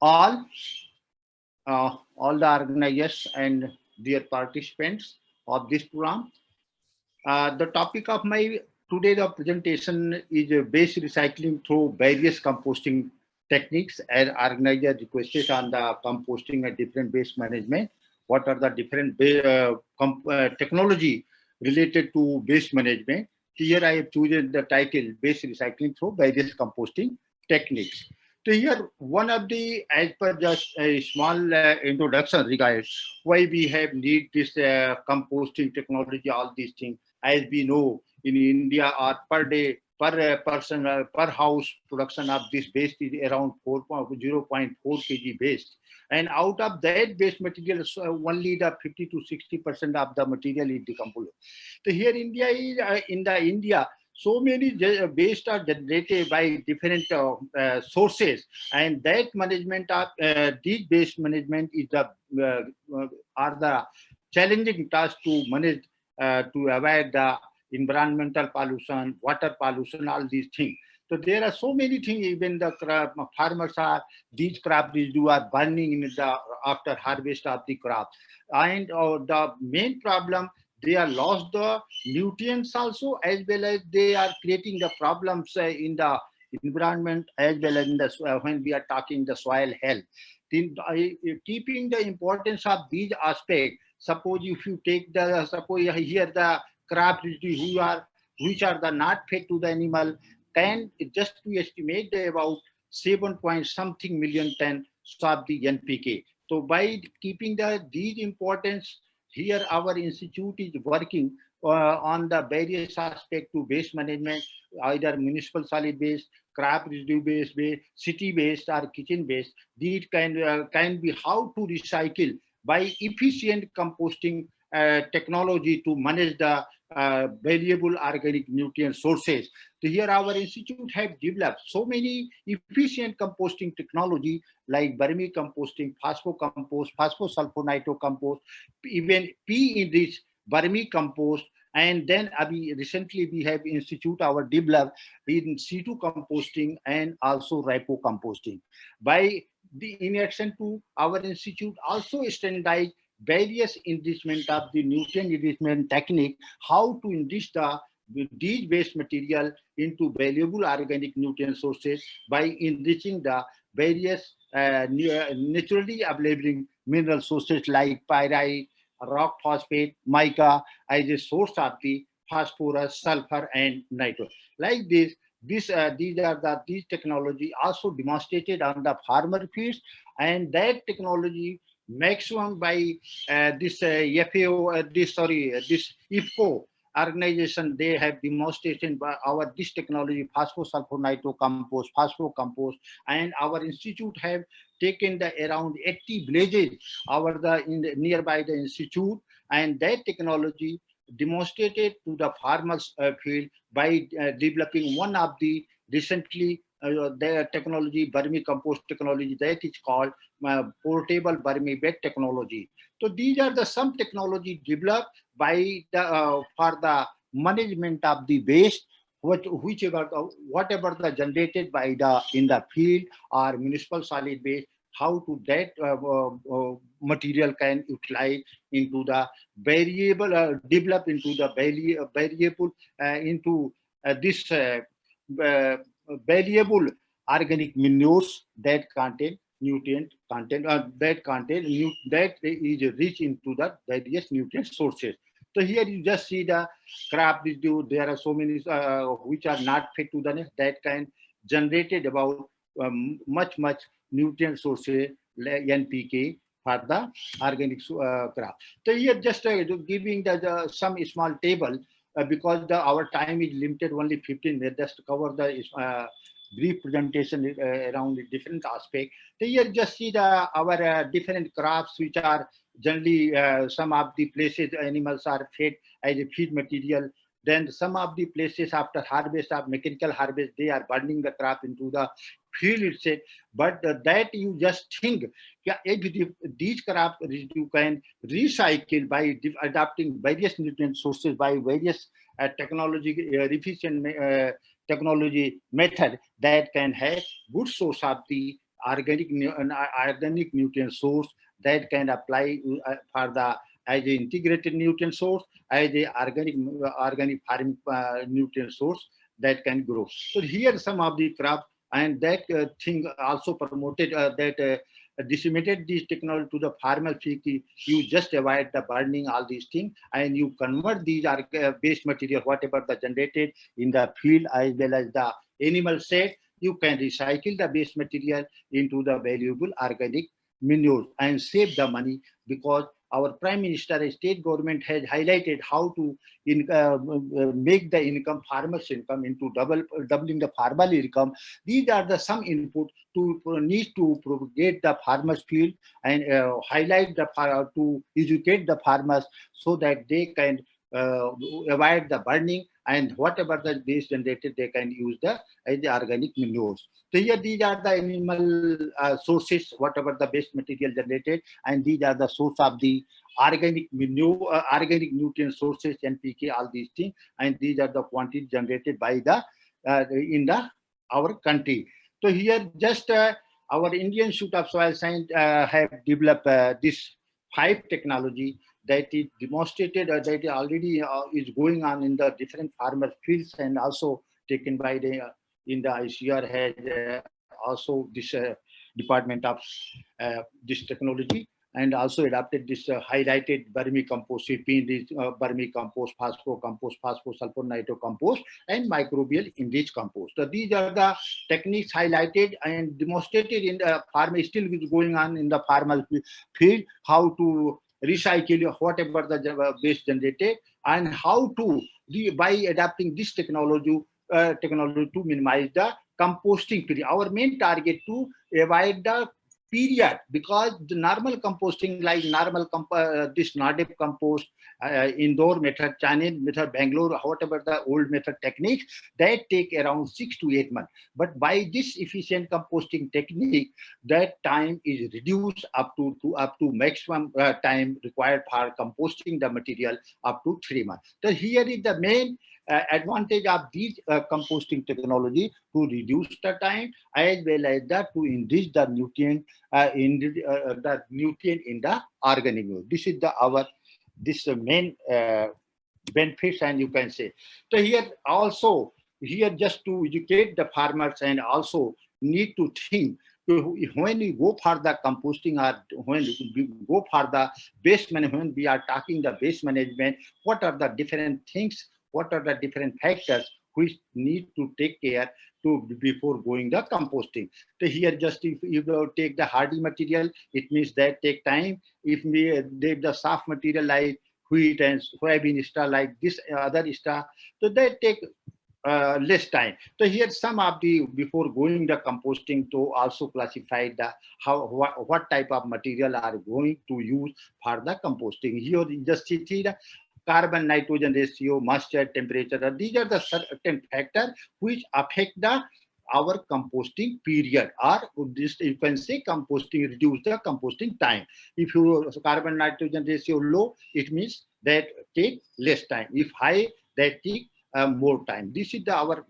all all the organizers and their participants of this program. The topic of my today's presentation is waste recycling through various composting techniques, and organizer requested on the composting and different waste management. What are the different technology related to waste management? Here I have chosen the title waste recycling through various composting techniques. So here one of the, as per just a small introduction regarding why we have need this composting technology, all these things. As we know, in India, or per day, per person, per house production of this waste is around 0.4 kg waste. And out of that waste material, so only the 50 to 60% of the material is decomposed. So here India is, in the India, so many waste are generated by different sources, and that management of these waste management is the are the challenging task to manage, to avoid the environmental pollution, water pollution, all these things. So there are so many things. Even the farmers are, these crop residue are burning in the after harvest of the crop, and the main problem, they are lost the nutrients also, as well as they are creating the problems in the environment, as well as in the when we are talking the soil health. Keeping the importance of these aspects, suppose if you take the, suppose here the crop which are the not fed to the animal, can just we estimate about 7 point something million ton of the NPK. So by keeping these importance, here our institute is working on the various aspects to waste management, either municipal solid waste, crop residue based waste, city waste, or kitchen waste. These can be how to recycle by efficient composting technology to manage the variable organic nutrient sources. So here our institute have developed so many efficient composting technology like vermicomposting, phosphocompost, phosphosulfonito compost, even P-enriched vermicompost, and then recently we have institute our developed in situ composting and also composting. By the in addition to our institute also standardized various enrichment of the nutrient enrichment technique, how to enrich these waste material into valuable organic nutrient sources by enriching the various naturally available mineral sources like pyrite, rock phosphate, mica as a source of the phosphorus, sulfur, and nitrogen. Like these technology also demonstrated on the farmer fields, and that technology maximum by this IFCO organization, they have demonstrated by our this technology phosphosulfonito compost, phosphocompost, and our institute have taken the around 80 villages over nearby the institute, and that technology demonstrated to the farmers field by developing one of the recently their technology, vermicompost technology, that is called portable vermibed technology. So these are the some technology developed by the for the management of the waste, whatever the generated by the in the field or municipal solid waste, how to that material can utilize into the variable, develop into the variable into this uh, valuable organic manures that contain nutrient content, that is rich into the various nutrient sources. So here you just see the crop residue. There are so many which are not fit to the next, that can generated about much nutrient sources like NPK for the organic crop. So here just giving the some small table, because our time is limited, only 15 minutes, just to cover the brief presentation around the different aspect. So here just see our different crops which are generally some of the places animals are fed as a feed material. Then some of the places after harvest of mechanical harvest, they are burning the crop into the field itself. But that you just think, yeah, if these crop residue can recycle by adapting various nutrient sources by various technology efficient technology method, that can have good source of the organic nutrient source that can apply for the as a integrated nutrient source, as a organic farming nutrient source that can grow. So here some of the crops, and that thing also promoted that disseminated this technology to the farmer. You just avoid the burning all these things, and you convert these waste material, whatever the generated in the field as well as the animal shed. You can recycle the waste material into the valuable organic manure and save the money, because our Prime Minister and state government has highlighted how to make the income, farmers' income, into doubling the farmer income. These are the some input to need to propagate the farmers' field and highlight the to educate the farmers so that they can avoid the burning, and whatever the waste generated they can use as the organic manures. So here these are the animal sources, whatever the waste material generated, and these are the source of the organic manure, organic nutrient sources, NPK, all these things, and these are the quantity generated by the in the our country. So here just our Indian Institute of Soil Science have developed this 5 technology that is demonstrated that already is going on in the different farmer fields, and also taken by the in the ICR has also this department of this technology, and also adopted this highlighted vermicompost, vermicompost, phosphocompost, phosphosulfur nitrocompost, and microbial enriched compost. So these are the techniques highlighted and demonstrated in the farm. Still is going on in the farmer field, how to recycle whatever the waste generated, and how to by adapting this technology to minimize the composting period. Our main target to avoid the period, because the normal composting like normal this Nardip compost, indoor method, Chinese method, Bangalore, whatever the old method techniques, that take around 6 to 8 months. But by this efficient composting technique, that time is reduced up to maximum time required for composting the material up to 3 months. So here is the main advantage of these composting technology, to reduce the time as well as that to enrich the nutrient in the organic matter. This is this main benefits, and you can say. So here also, here just to educate the farmers, and also need to think when we go for the composting, or when we go for the waste management, when we are talking the waste management, what are the different things, what are the different factors which need to take care to before going the composting. So here just if you take the hardy material, it means that take time. If we take the soft material like wheat and soybean star, like this other star, so they take less time. So here some of the before going the composting, to also classify the what type of material are going to use for the composting. Here you just see the carbon nitrogen ratio, moisture, temperature. These are the certain factors which affect the our composting period, or this you can say composting reduce the composting time. If your carbon nitrogen ratio low, it means that take less time. If high, that take more time. This is our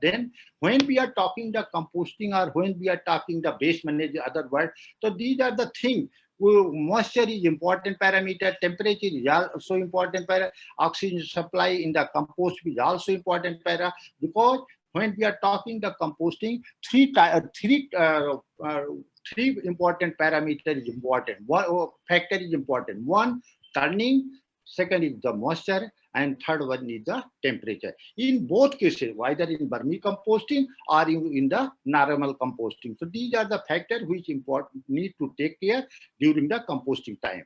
then when we are talking the composting, or when we are talking the waste management, other word. So these are the things. Moisture is important parameter, temperature is also important parameter, oxygen supply in the compost is also important parameter, because when we are talking the composting, three important parameters is important. One factor is important. One, turning. Second is the moisture, and third one is the temperature. In both cases, whether in vermicomposting or in the normal composting. So these are the factors which need to take care during the composting time.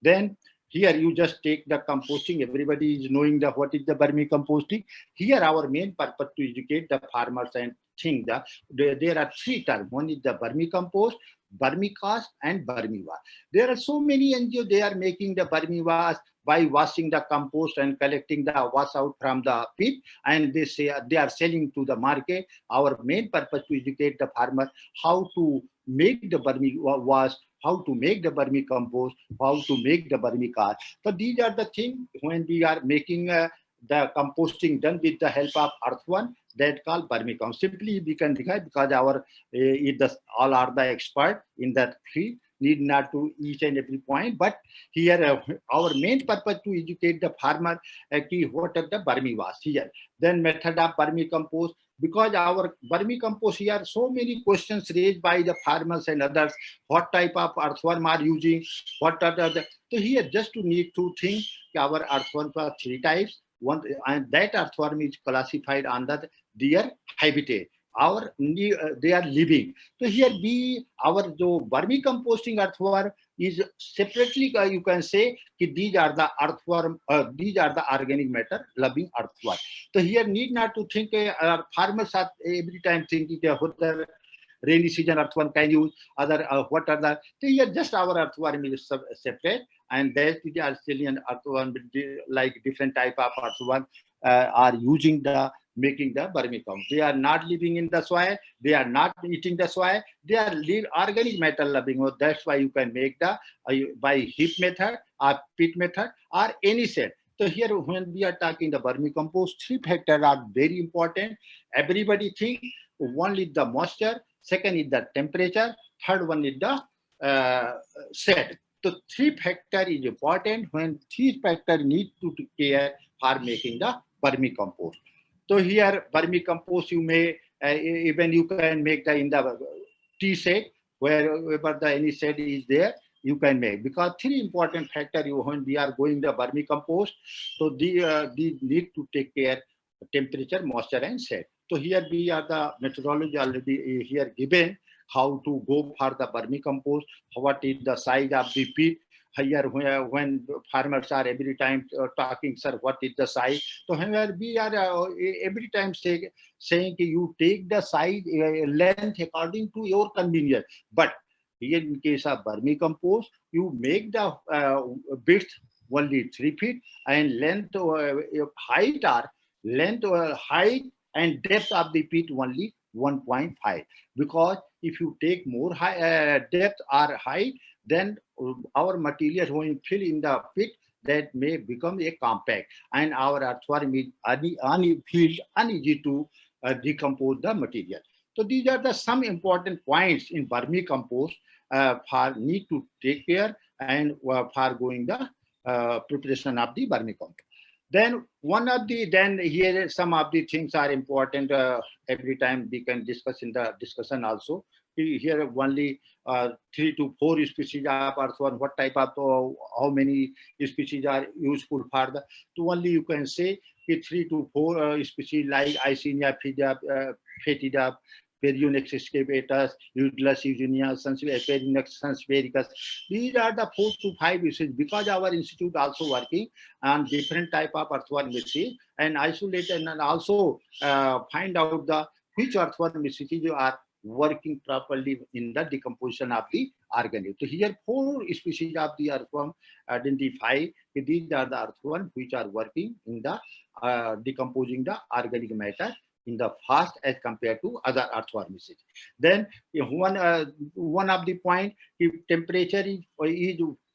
Then here you just take the composting. Everybody is knowing what is the vermicomposting. Here our main purpose to educate the farmers and think that there are 3 terms. One is the vermicompost, vermicaste, and vermiwash. There are so many NGOs, they are making the vermiwash by washing the compost and collecting the wash out from the pit, and they say they are selling to the market. Our main purpose to educate the farmer how to make the vermiwash, how to make the vermicompost, how to make the vermicaste. So these are the things when we are making the composting done with the help of earthworm. that called vermicompost. Simply we can decide because our all are the expert in that field, need not to each and every point, but here our main purpose to educate the farmer what are the vermicompost here. Then method of vermicompost, because our vermicompost here so many questions raised by the farmers and others. What type of earthworm are using? What are the so here just to need to think our earthworms are three types. One, and that earthworm is classified under their habitat. They are living. So here we our vermicomposting earthworm is separately you can say these are the earthworm, these are the organic matter loving earthworm. So here need not to think farmers are every time thinking what the rainy season earthworm can use, other what are the so here just our earthworm is separate, and there is the Australian earthworm like different type of earthworm are using the making the vermicompost. They are not living in the soil, they are not eating the soil, they are organic matter loving. That's why you can make the by heap method or pit method or any set. So here when we are talking the vermicompost, three factors are very important. Everybody think one is the moisture, second is the temperature, third one is the set. So three factor is important when three factor need to care for making the vermicompost. So here vermicompost you may even you can make the in the tea set wherever the any set is there you can make, because three important factor you when we are going the vermicompost. So the need to take care temperature, moisture and set. So here we are the methodology already here given how to go for the vermicompost, what is the size of the pit. Here when farmers are every time talking, sir, what is the size? So here we are every time saying you take the size length according to your convenience. But here in case of vermicompost, you make the width only 3 feet and length height or length height and depth of the pit only 1.5, because if you take more depth or height, then our material when fill in the pit that may become a compact and our earthworm is uneasy to decompose the material. So these are the some important points in vermicompost for need to take care and for going the preparation of the vermicompost. Then here some of the things are important. Every time we can discuss in the discussion also. Here only 3 to 4 species of earthworm. What type of how many species are useful for the? So only you can say 3 to 4 species like Icenia fetida, Perionex excavatus, Eudlus eugenia, Perionex sanspericus. These are the 4 to 5 species, because our institute also working on different type of earthworm species and isolate and also find out the which earthworm species are working properly in the decomposition of the organic. So here 4 species of the earthworm identify. These are the earthworm which are working in the decomposing the organic matter in the fast as compared to other earthworm species. Then one of the point, if temperature is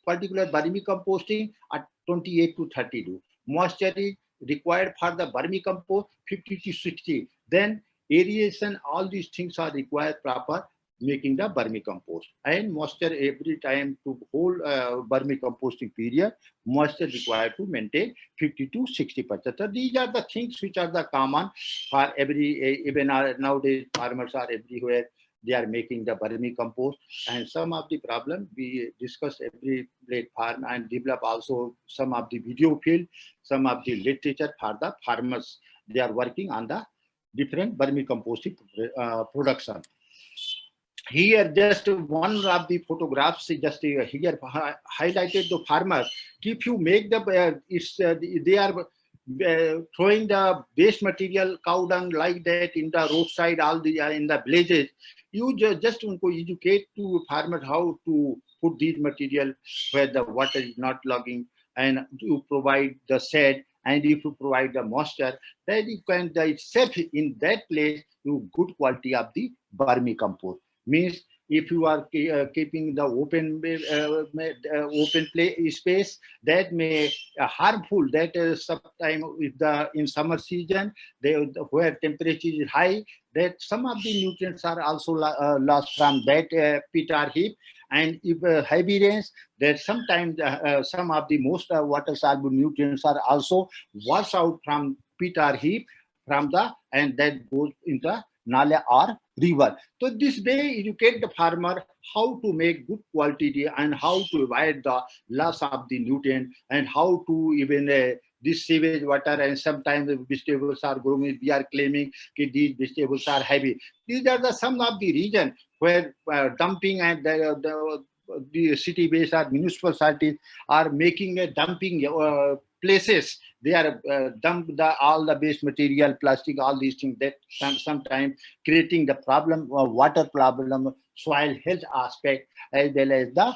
particular vermicomposting at 28 to 30 degrees, moisture is required for the vermicompost 50 to 60. Then aeration, all these things are required proper making the vermicompost, and moisture every time to whole vermicomposting period, moisture required to maintain 50 to 60%. So these are the things which are the common for every, even nowadays farmers are everywhere, they are making the vermicompost, and some of the problem we discuss every farm and develop also some of the video field, some of the literature for the farmers. They are working on the different vermicomposting production. Here just one of the photographs just here highlighted the farmers. If you make the they are throwing the waste material cow dung like that in the roadside, all the in the villages. You just educate to farmers how to put these material where the water is not logging, and you provide the shade, and if you provide the moisture, then you can safe in that place you good quality of the vermicompost. Means If you are keeping the open play space, that may harmful. That sometime with the in summer season, where temperature is high, that some of the nutrients are also lost from that pit or heap. And if heavy rains, that sometimes some of the most water soluble nutrients are also washed out from pit or heap from the, and that goes into nala or river. So this way educate the farmer how to make good quality and how to avoid the loss of the nutrient, and how to even this sewage water. And sometimes the vegetables are growing, we are claiming that these vegetables are heavy. These are the some of the region where dumping and the city-based or municipal societies are making a dumping places. They are dump all the waste material, plastic, all these things that sometimes creating the problem, water problem, soil health aspect, as well as the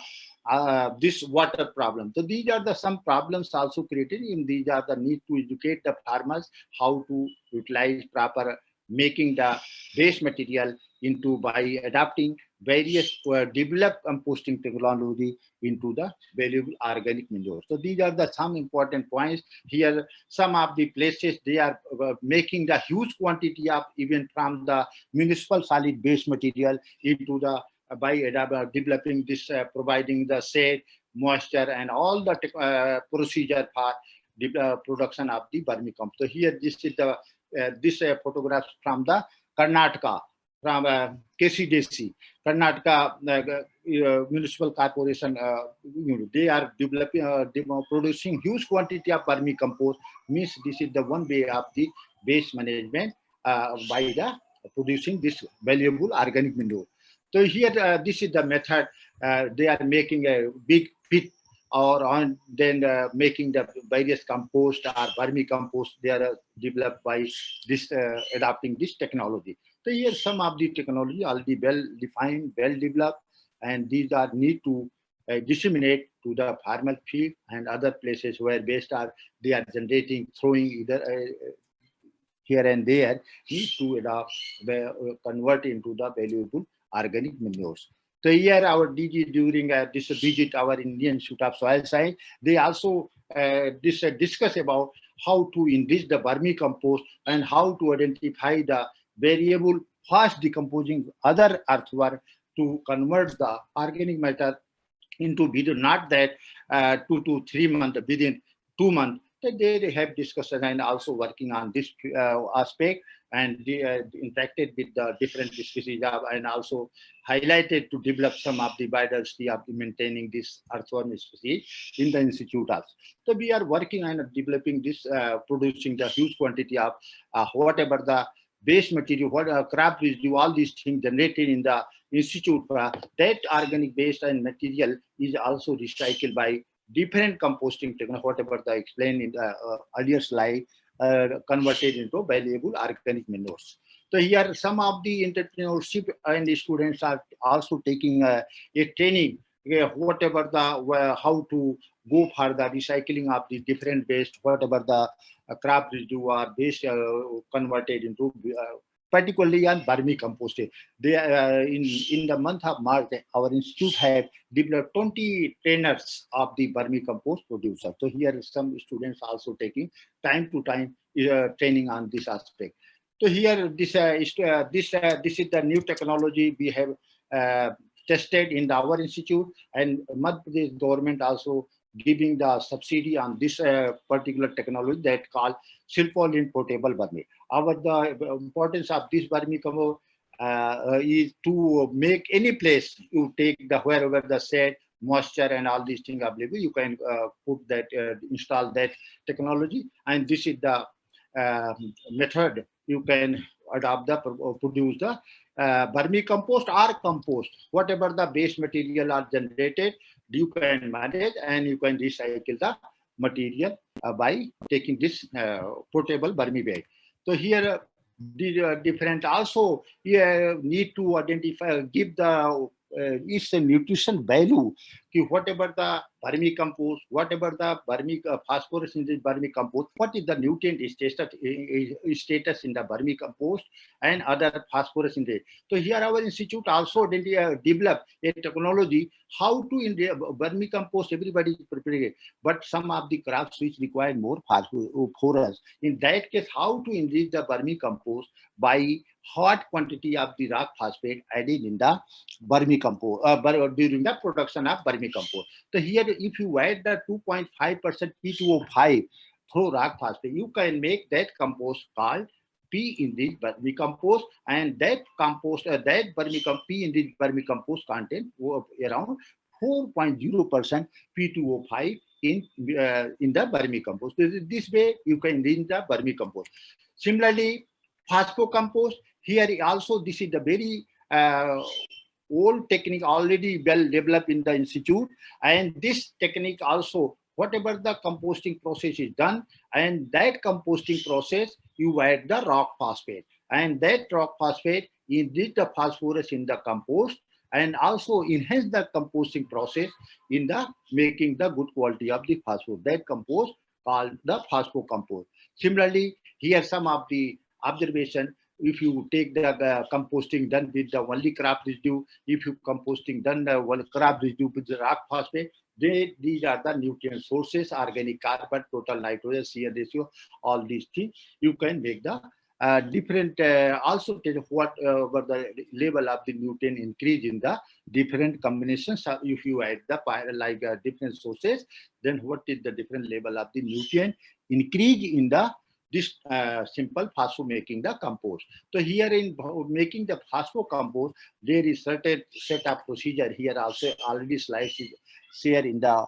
this water problem. So these are the some problems also created. In these are the need to educate the farmers how to utilize proper making the waste material into by adapting various developed composting technology into the valuable organic manure. So these are the some important points here. Some of the places they are making the huge quantity of even from the municipal solid waste material into the by developing this, providing the shade, moisture, and all the procedure for the production of the vermicompost. So here, this is the this photograph from the Karnataka, from KCDC, Karnataka Municipal Corporation. They are developing, producing huge quantity of vermicompost. Means this is the one way of the waste management by the producing this valuable organic manure. So here, this is the method. They are making a big pit, or on then making the various compost or vermicompost. They are developed by this adopting this technology. So here some of the technology already well defined, well developed, and these are need to disseminate to the farmer field and other places where waste are they are generating, throwing either here and there, need to adopt, convert into the valuable organic manures. So here our DG during this visit, our Indian Institute of Soil Science, they also discuss about how to enrich the vermicompost and how to identify the variable fast decomposing other earthwork to convert the organic matter into within not that 2 to 3 months, within 2 months. That they have discussion and also working on this aspect, and they interacted with the different species and also highlighted to develop some of the biodiversity of the maintaining this earthworm species in the institute also. So we are working on developing this, producing the huge quantity of whatever the waste material, what crop residue, all these things generated in the institute. That organic waste and material is also recycled by different composting technology, whatever I explained in the earlier slide, converted into valuable organic manures. So here some of the entrepreneurship and the students are also taking a training, whatever the how to go for the recycling of the different waste, whatever the crop residue or waste converted into particularly on vermicomposting. They in the month of March, our institute have developed 20 trainers of the vermicompost producer. So here some students also taking time to time training on this aspect. So here this this is the new technology we have tested in our institute, and Madhya Pradesh government also giving the subsidy on this particular technology that called Silpolin portable vermi. The importance of this vermicompost is to make any place you take the wherever the shade, moisture, and all these things available. You can put that, install that technology, and this is the method you can adopt the produce the vermicompost or compost. Whatever the base material are generated, you can manage and you can recycle the material by taking this portable vermi bag. So here the different also need to identify, give the its nutrition value whatever the vermicompost, whatever the phosphorus in the vermicompost, what is the nutrient status in the vermicompost and other phosphorus in the. So here our institute also developed a technology how to in the vermicompost everybody is preparing, but some of the crops which require more phosphorus. In that case, how to enrich the vermicompost by hot quantity of the rock phosphate added in the vermicompost during the production of vermicompost. So here, if you add the 2.5% P2O5 through rock phosphate, you can make that compost called P enriched vermicompost, and that compost, that P enriched vermicompost contain around 4.0% P2O5 in the vermicompost. This way, you can enrich the vermicompost. Similarly, phosphocompost, here also this is the very old technique already well developed in the institute, and this technique also, whatever the composting process is done, and that composting process you add the rock phosphate, and that rock phosphate enrich the phosphorus in the compost and also enhance the composting process in the making the good quality of the phosphorus. That compost called the phosphocompost. Similarly, here some of the observation. If you take the composting done with the only crop residue, if you composting done the one crop residue with the rock phosphate, these are the nutrient sources: organic carbon, total nitrogen, CN ratio, all these things. You can make the different, also tell what were the level of the nutrient increase in the different combinations. If you add the like different sources, then what is the different level of the nutrient increase in the this simple phospho making the compost. So here in making the phospho compost, there is certain set of procedure. Here also already slides is share in the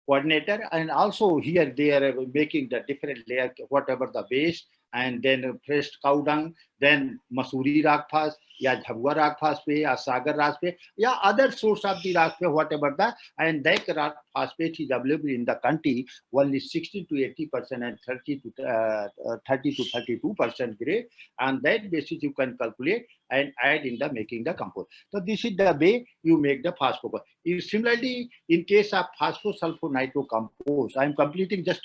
coordinator, and also here they are making the different layer, whatever the waste, and then fresh cow dung, then masuri rock phos, या Jhabua rock phosphate, या sagar rock phosphate, या other source of the rock phosphate, whatever the, and that rock phosphate is available in the country only 60 to 80% and 30 to 32% grade, and that basis you can calculate and add in the making the compost. So this is the way you make the phosphocompost. Similarly, in case of phosphosulfonitro compost, I am completing just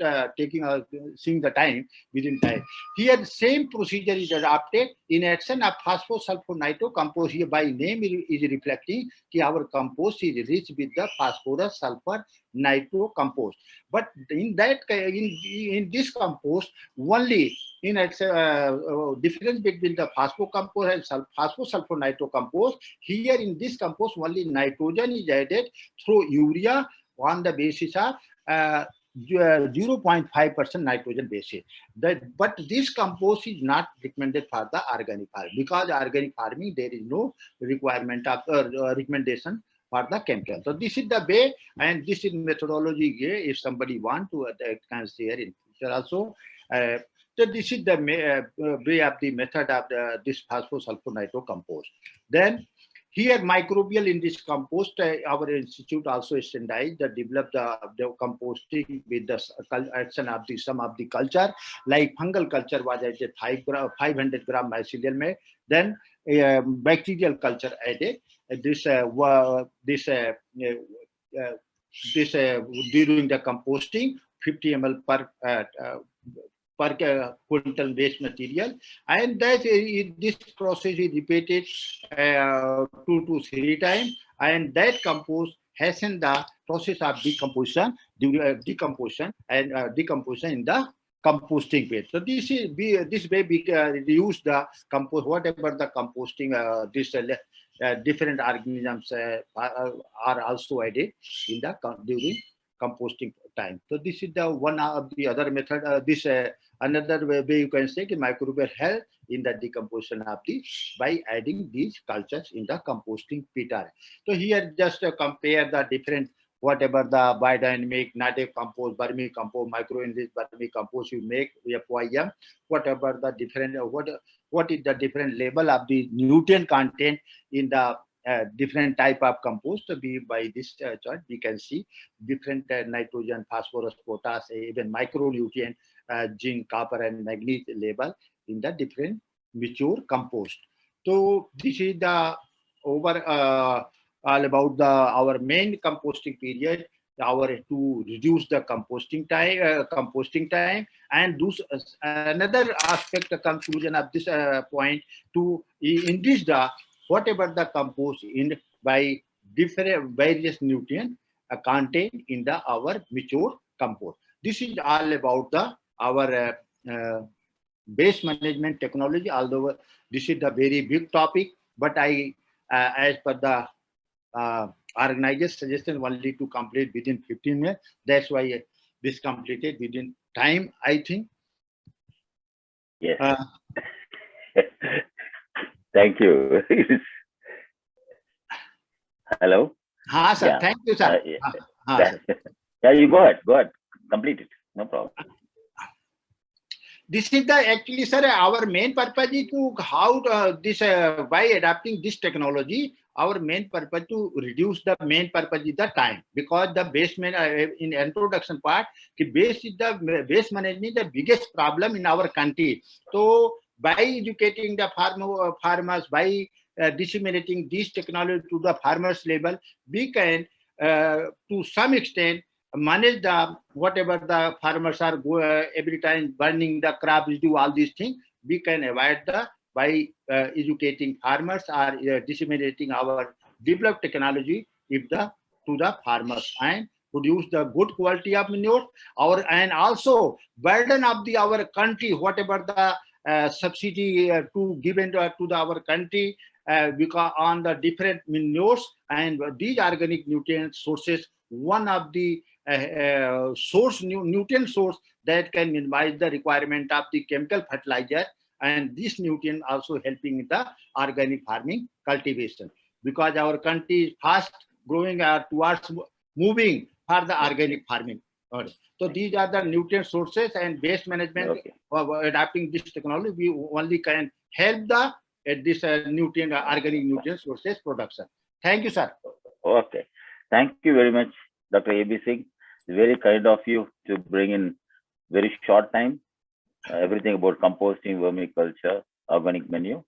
seeing the time within time. Here, same procedure is adopted in action of phosphosulfonitro compost. Here, by name is reflecting that our compost is rich with the phosphorus, sulfur, nitro compost. But in that, in this compost, only in difference between the phosphocompost and phosphosulfonitro compost. Here in this compost, only nitrogen is added through urea on the basis of 0.5% nitrogen basis. But this compost is not recommended for the organic farming, because organic farming there is no requirement of recommendation for the chemical. So this is the way, and this is methodology. If somebody want to can share in future also. So this is the way of the method of this phosphosulfonitro compost. Then here, microbial in this compost, our institute also standardized developed the composting with the action of the some of the culture, like fungal culture was added 500 gram mycelial matter. Then bacterial culture added. This during the composting, 50 ml per quintal waste material, and that this process is repeated 2 to 3 times, and that compost hasten the process of decomposition decomposition in the composting pit. So this way we reduce the compost, whatever the composting different organisms are also added in the during composting time. So this is the one of the other method. This another way you can say microbial help in the decomposition of the by adding these cultures in the composting pit. So here just compare the different, whatever the biodynamic, native compost, vermicompost, micro-enriched vermicompost you make, FYM, whatever the different, what is the different level of the nutrient content in the different type of compost. So by this chart, we can see different nitrogen, phosphorus, potash, even micronutrient, zinc, copper, and magnesium level in the different mature compost. So this is the over all about our main composting period, to reduce the composting time, and do another aspect, the conclusion of this point, to enrich the whatever the compost in by different various nutrient contained in the our mature compost. This is all about the our waste management technology. Although this is a very big topic, but I, as per the organizer's suggestion, only to complete within 15 minutes. That's why this completed within time, I think. Yes. Thank you. Hello. Sir. Yeah. Thank you, sir. Sir. Yeah, you go ahead. Go ahead. Complete it. No problem. This is the actually, sir, our main purpose is to how this by adapting this technology. Our main purpose to reduce the main purpose is the time, because the waste in introduction part, the waste management is the biggest problem in our country. So by educating the farmers, by disseminating this technology to the farmers level, we can to some extent manage the whatever the farmers are every time burning the crop residue, all these things we can avoid the by educating farmers or disseminating our developed technology to the farmers, and produce the good quality of manure, and also burden of our country, whatever the subsidy to given to our country because on the different manures and these organic nutrient sources, one of the nutrient source that can minimize the requirement of the chemical fertilizer, and this nutrient also helping the organic farming cultivation, because our country is fast growing towards moving for the organic farming. So these are the nutrient sources, and waste management of adapting this technology, we only can help the this nutrient organic nutrient sources production. Thank you, sir. Okay, thank you very much, Dr. A B Singh. Very kind of you to bring in very short time everything about composting, vermiculture, organic menu.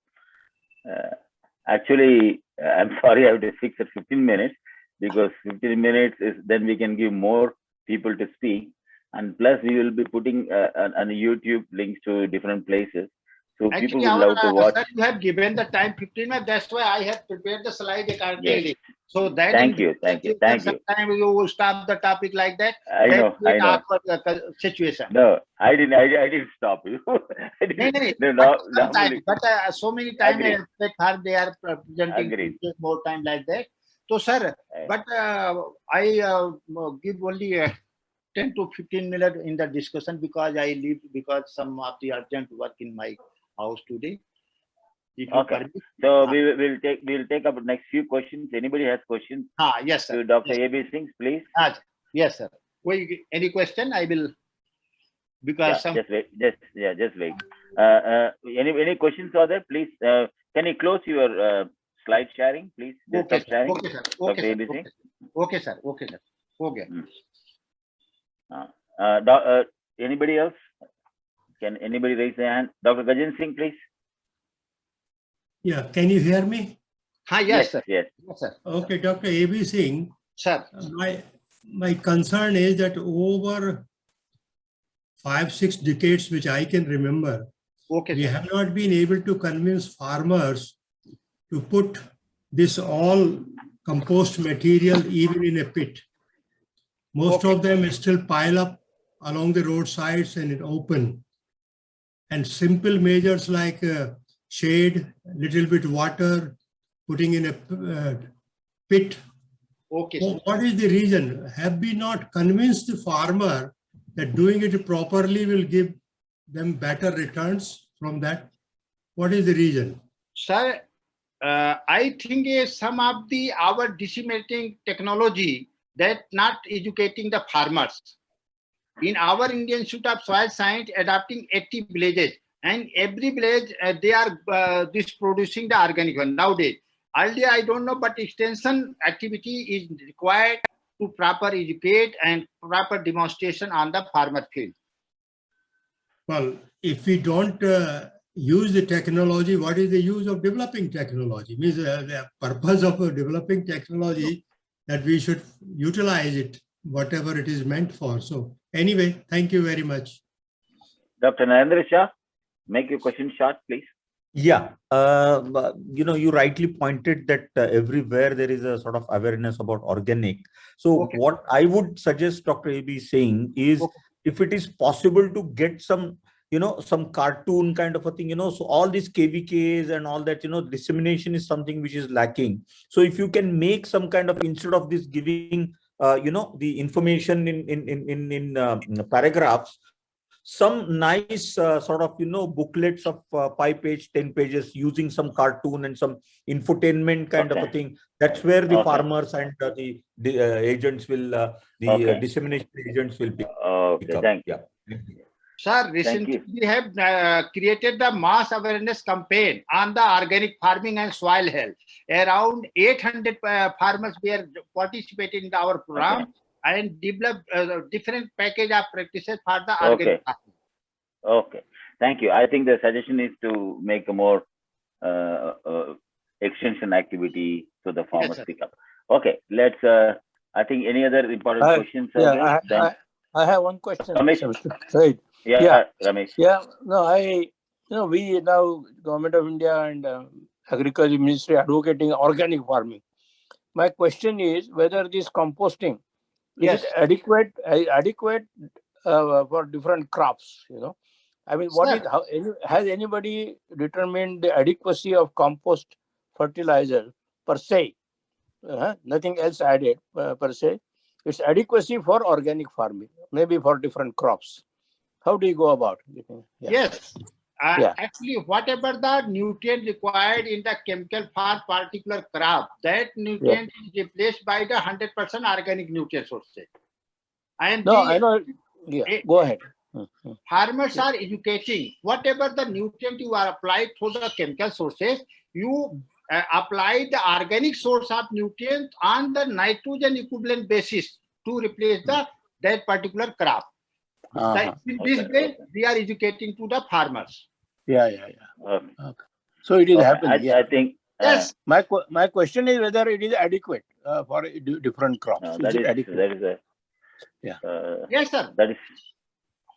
Actually, I'm sorry, I have to fix at 15 minutes, because 15 minutes is then we can give more people to speak, and plus we will be putting on YouTube links to different places. So actually, people would love to watch. Sir, you have given the time 15 minutes. That's why I have prepared the slide accordingly. Yes. So that thank you. Sometimes you will stop the topic like that. I know. Awkward situation. No, I didn't stop you. But so many times they are presenting more time like that. So sir, but I give only 10 to 15 minutes in the discussion, because I leave because some of the urgent work in my house today. Okay. So we'll take up next few questions. Anybody has questions? Yes, sir. To Dr. A B Singh, please. Yes, sir. Any question? I will. Because just wait. Any questions are there? Please. Can you close your slide sharing, please? Okay, sharing. Okay, sir. Okay, sir. Okay. Anybody else? Can anybody raise their hand? Dr. Gajan Singh, please. Yeah, can you hear me? Yes, sir. Yes, sir. Okay, Dr. A B Singh. Sir. My concern is that over 5-6 decades, which I can remember, we have not been able to convince farmers to put this all compost material even in a pit. Most of them still pile up along the roadsides and in open. And simple measures like shade, little bit water, putting in a pit. Okay. What is the reason? Have we not convinced the farmer that doing it properly will give them better returns from that? What is the reason? Sir, I think some of our disseminating technology that not educating the farmers. In our Indian Institute of Soil Science, adapting 80 villages, and every village they are producing the organic one nowadays. Earlier, I don't know, but extension activity is required to proper educate and proper demonstration on the farmer field. Well, if we don't use the technology, what is the use of developing technology? Means the purpose of developing technology that we should utilize it, whatever it is meant for. So anyway, thank you very much. Dr. Narendra Shah, make your question short, please. Yeah, you rightly pointed that everywhere there is a sort of awareness about organic. So what I would suggest Dr. A B Singh is, if it is possible to get some, some cartoon kind of a thing, so all these KVKs and all that, dissemination is something which is lacking. So if you can make some kind of, instead of this giving, the information in paragraphs, some nice sort of booklets of 5 page 10 pages using some cartoon and some infotainment kind of a thing. That's where the farmers and the agents will dissemination agents will pick up. Thank you. Yeah. Sir, recently we have created the mass awareness campaign on the organic farming and soil health. Around 800 farmers were participating in our program and develop different package of practices for the organic farming. Okay, thank you. I think the suggestion is to make a more extension activity so the farmers pick up. Okay, let's. I think any other important questions? I have one question. Ramesh. Right. Ramesh. Yeah. No, we now Government of India and Agriculture Ministry advocating organic farming. My question is whether this composting is it adequate for different crops? I mean, has anybody determined the adequacy of compost fertilizer per se? Nothing else added per se. Its adequacy for organic farming, maybe for different crops. How do you go about it? Yes. Actually, whatever the nutrient required in the chemical for particular crop, that nutrient is replaced by the 100% organic nutrient sources. And I know. Go ahead. Farmers are educating whatever the nutrient you are applied through the chemical sources, you apply the organic source of nutrients on the nitrogen equivalent basis to replace that particular crop. In this way, we are educating to the farmers. Okay. So it is happening. I think. Yes. My question is whether it is adequate for different crops. That is adequate? Yes, sir. That is.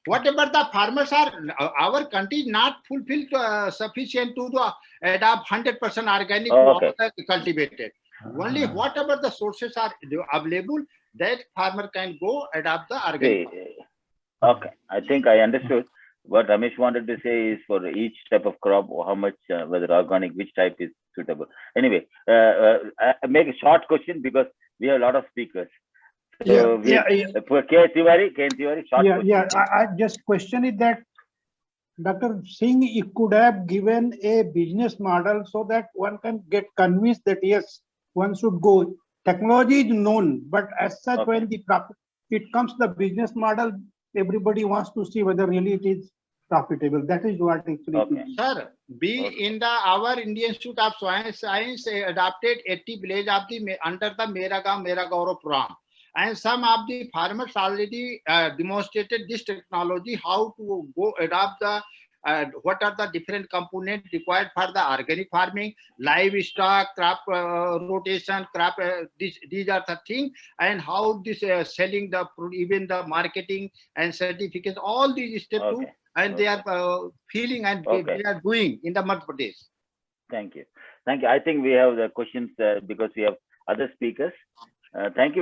Whatever the farmers are, our country is not fulfilled sufficient to adopt 100% organic cultivated. Only whatever the sources are available, that farmer can go adopt the organic. Okay, I think I understood. What Ramesh wanted to say is for each type of crop, how much, whether organic, which type is suitable. Anyway, I make a short question because we have a lot of speakers. So for K. Tiwari, short question. I just question is that Dr. Singh could have given a business model so that one can get convinced that yes, one should go. Technology is known, but as such, when it comes to the business model, everybody wants to see whether really it is profitable. That is what actually. Sir, in our Indian Institute of Science adopted 80 villages under the Mera Gaon Mera Gaurav program. And some of the farmers already demonstrated this technology, how to go adopt the what are the different components required for the organic farming, livestock, crop rotation, crop. These are the things, and how this selling the even the marketing and certificates, all these steps too, and they are feeling and they are doing in the Madhya Pradesh. Thank you. I think we have the questions because we have other speakers. Thank you very